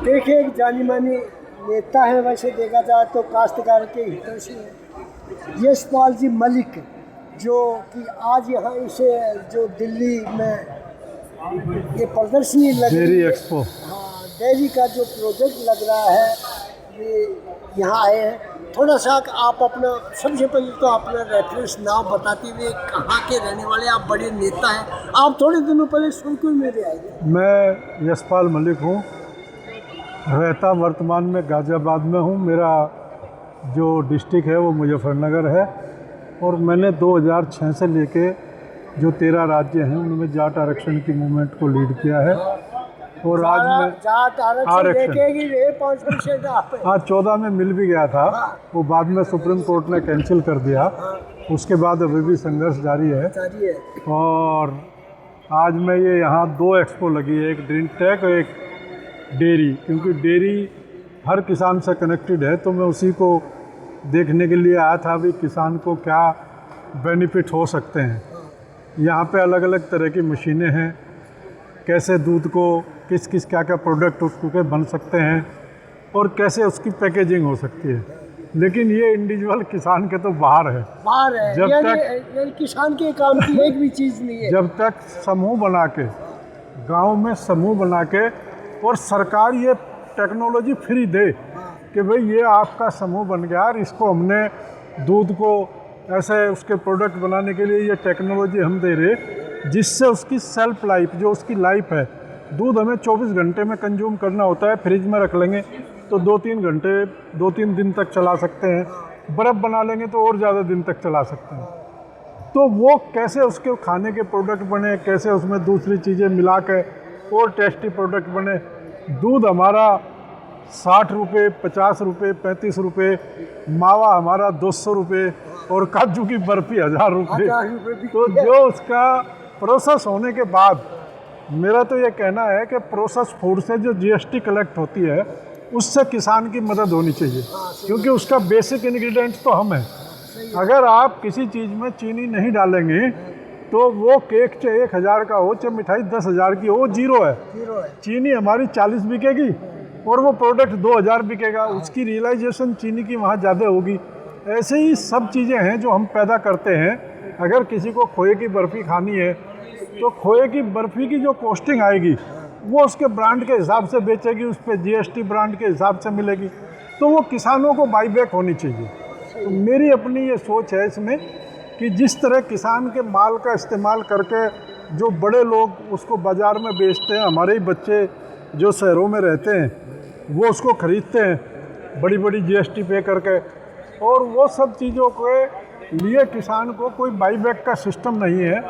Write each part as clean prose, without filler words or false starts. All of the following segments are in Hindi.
देखिए, एक जानी मानी नेता है, वैसे देखा जाए तो काश्तकार के हितों से यशपाल जी मलिक, जो कि आज यहाँ इसे जो दिल्ली में ये प्रदर्शनी लग रही डेयरी है, एक्सपो। हाँ, डेयरी का जो प्रोजेक्ट लग रहा है, ये यहाँ आए हैं। थोड़ा सा आप अपना, सबसे पहले तो अपना रेफरेंस नाम बताते हुए, कहाँ के रहने वाले, आप बड़े नेता हैं, आप थोड़े दिनों पहले सोनपुर में भी आए थे। मैं यशपाल मलिक हूँ, रहता वर्तमान में गाज़ियाबाद में हूँ। मेरा जो डिस्ट्रिक्ट है वो मुजफ्फरनगर है, और मैंने 2006 से लेके जो 13 राज्य हैं उनमें जाट आरक्षण की मूवमेंट को लीड किया है। और आज मैं जाट आरक्षण देखेगी रे 5% आप। हाँ, 14 में मिल भी गया था, वो बाद में सुप्रीम कोर्ट ने कैंसिल कर दिया। उसके बाद अभी भी संघर्ष जारी है। और आज मैं ये यहाँ 2 एक्सपो लगी है, एक ड्रिंक टेक और एक डेयरी, क्योंकि डेयरी हर किसान से कनेक्टेड है, तो मैं उसी को देखने के लिए आया था भी किसान को क्या बेनिफिट हो सकते हैं। यहाँ पे अलग अलग तरह की मशीनें हैं, कैसे दूध को किस किस क्या क्या प्रोडक्ट उसके बन सकते हैं और कैसे उसकी पैकेजिंग हो सकती है। लेकिन ये इंडिविजुअल किसान के तो बाहर है। जब तक किसान के काम की एक भी चीज़ नहीं है। जब तक समूह बना के, गांव में समूह बना के, और सरकार ये टेक्नोलॉजी फ्री दे कि भाई ये आपका समूह बन गया और इसको हमने दूध को ऐसे उसके प्रोडक्ट बनाने के लिए ये टेक्नोलॉजी हम दे रहे, जिससे उसकी सेल्फ लाइफ, जो उसकी लाइफ है, दूध हमें 24 घंटे में कंज्यूम करना होता है, फ्रिज में रख लेंगे तो 2-3 दिन तक चला सकते हैं, बर्फ़ बना लेंगे तो और ज़्यादा दिन तक चला सकते हैं। तो वो कैसे उसके खाने के प्रोडक्ट बने, कैसे उसमें दूसरी चीज़ें मिला के और टेस्टी प्रोडक्ट बने। दूध हमारा 60 रुपये, 50 रुपये, 35 रुपये, मावा हमारा 200 रुपये, और काजू की बर्फ़ी 1000 रुपये। तो जो उसका प्रोसेस होने के बाद, मेरा तो ये कहना है कि प्रोसेस फूड से जो जीएसटी कलेक्ट होती है उससे किसान की मदद होनी चाहिए, क्योंकि उसका बेसिक इंग्रेडिएंट्स तो हम हैं। अगर आप किसी चीज़ में चीनी नहीं डालेंगे तो वो केक चाहे 1000 का हो, चाहे मिठाई 10,000 की हो, वो जीरो है। चीनी हमारी 40 बिकेगी और वो प्रोडक्ट 2000 बिकेगा, उसकी रियलाइजेशन चीनी की वहाँ ज़्यादा होगी। ऐसे ही सब चीज़ें हैं जो हम पैदा करते हैं। अगर किसी को खोए की बर्फ़ी खानी है तो खोए की बर्फ़ी की जो कॉस्टिंग आएगी वो उसके ब्रांड के हिसाब से बेचेगी, उस पर जीएसटी ब्रांड के हिसाब से मिलेगी, तो वो किसानों को बाईबैक होनी चाहिए। तो मेरी अपनी ये सोच है इसमें कि जिस तरह किसान के माल का इस्तेमाल करके जो बड़े लोग उसको बाज़ार में बेचते हैं, हमारे ही बच्चे जो शहरों में रहते हैं वो उसको ख़रीदते हैं बड़ी बड़ी जीएसटी पे करके, और वो सब चीज़ों के लिए किसान को कोई बाईबैक का सिस्टम नहीं है।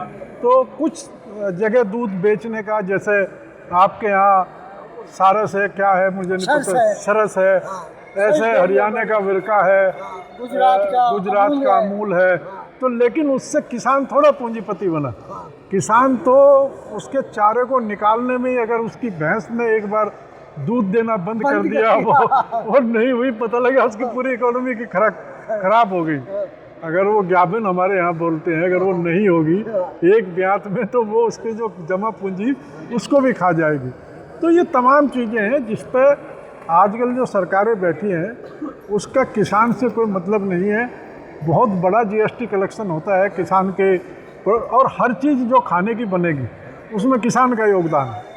तो कुछ जगह दूध बेचने का, जैसे आपके यहाँ सारस है, क्या है मुझे नहीं पता, सरस है, ऐसे हरियाणा का विरका है, गुजरात का अमूल है, तो लेकिन उससे किसान थोड़ा पूंजीपति बना। किसान तो उसके चारे को निकालने में ही, अगर उसकी भैंस ने एक बार दूध देना बंद कर दिया वो नहीं हुई, पता लगा उसकी पूरी इकोनॉमी की खराब हो गई। अगर वो ज्ञापन हमारे यहाँ बोलते हैं, अगर वो नहीं होगी एक ब्यात में, तो वो उसके जो जमा पूंजी उसको भी खा जाएगी। तो ये तमाम चीज़ें हैं जिस पर आजकल जो सरकारें बैठी हैं उसका किसान से कोई मतलब नहीं है। बहुत बड़ा जीएसटी कलेक्शन होता है किसान के, और हर चीज़ जो खाने की बनेगी उसमें किसान का योगदान है।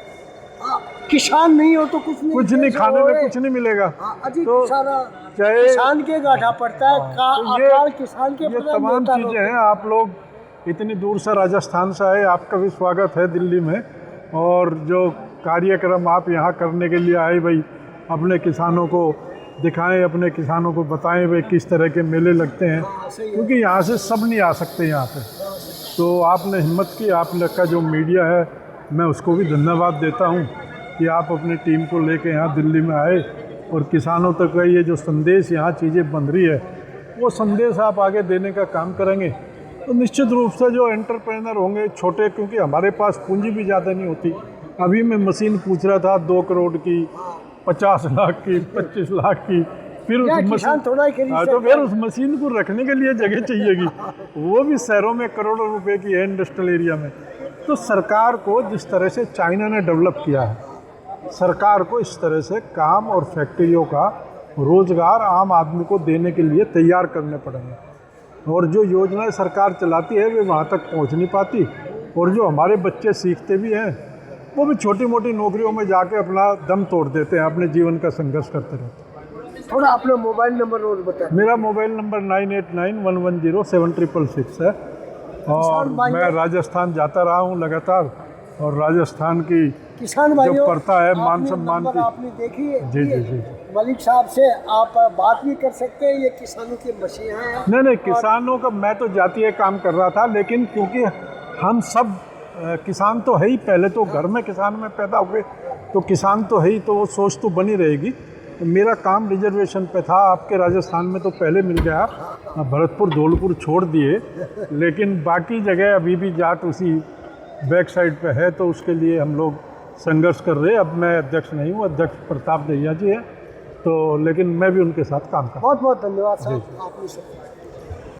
किसान नहीं हो तो कुछ नहीं, खाने में कुछ नहीं मिलेगा। तो चाहे किसान के गाढ़ा पड़ता है तो किसान के, ये तमाम चीज़ें हैं। आप लोग इतनी दूर से राजस्थान से आए, आपका भी स्वागत है दिल्ली में, और जो कार्यक्रम आप यहाँ करने के लिए आए भाई, अपने किसानों को दिखाएं, अपने किसानों को बताएं भाई किस तरह के मेले लगते हैं, क्योंकि यहाँ से सब नहीं आ सकते यहाँ पे। तो आपने हिम्मत की, आप लोग का जो मीडिया है मैं उसको भी धन्यवाद देता हूँ कि आप अपनी टीम को लेके यहाँ दिल्ली में आए, और किसानों तक का ये जो संदेश यहाँ चीज़ें बन रही है वो संदेश आप आगे देने का काम करेंगे तो निश्चित रूप से जो एंटरप्रेनर होंगे छोटे, क्योंकि हमारे पास पूंजी भी ज़्यादा नहीं होती। अभी मैं मशीन पूछ रहा था 2 करोड़ की, 50 लाख की, 25 लाख की, फिर उस मशीन को रखने के लिए जगह चाहिएगी, वो भी शहरों में करोड़ों रुपए की है, इंडस्ट्रियल एरिया में। तो सरकार को जिस तरह से चाइना ने डेवलप किया है सरकार को इस तरह से काम और फैक्ट्रियों का रोज़गार आम आदमी को देने के लिए तैयार करने पड़ेंगे। और जो योजनाएं सरकार चलाती है वे वहाँ तक पहुँच नहीं पाती, और जो हमारे बच्चे सीखते भी हैं वो भी छोटी मोटी नौकरियों में जाके अपना दम तोड़ देते हैं, अपने जीवन का संघर्ष करते रहते हैं। थोड़ा अपना मोबाइल नंबर और बताएं। मेरा मोबाइल नंबर 9891107666 है, और मैं राजस्थान जाता रहा हूँ लगातार, और राजस्थान की किसान जो भाइयों, पड़ता है मान आपने सम्मान नंबर की। आपने देखी है। जी जी जी। मलिक साहब से आप बात भी कर सकते हैं, ये किसानों के मसीहा हैं। नहीं, किसानों का मैं तो जातीय काम कर रहा था, लेकिन क्योंकि हम सब किसान तो है ही, पहले तो घर में किसान में पैदा हुए तो किसान तो है ही, तो वो सोच तो बनी रहेगी। तो मेरा काम रिजर्वेशन पे था, आपके राजस्थान में तो पहले मिल गया, भरतपुर धौलपुर छोड़ दिए, लेकिन बाकी जगह अभी भी जाट उसी बैक साइड पे है, तो उसके लिए हम लोग संघर्ष कर रहे हैं। अब मैं अध्यक्ष नहीं हूँ, अध्यक्ष प्रताप दहिया जी है, तो लेकिन मैं भी उनके साथ काम कर रहा हूँ। बहुत बहुत धन्यवाद साहब, आपने सब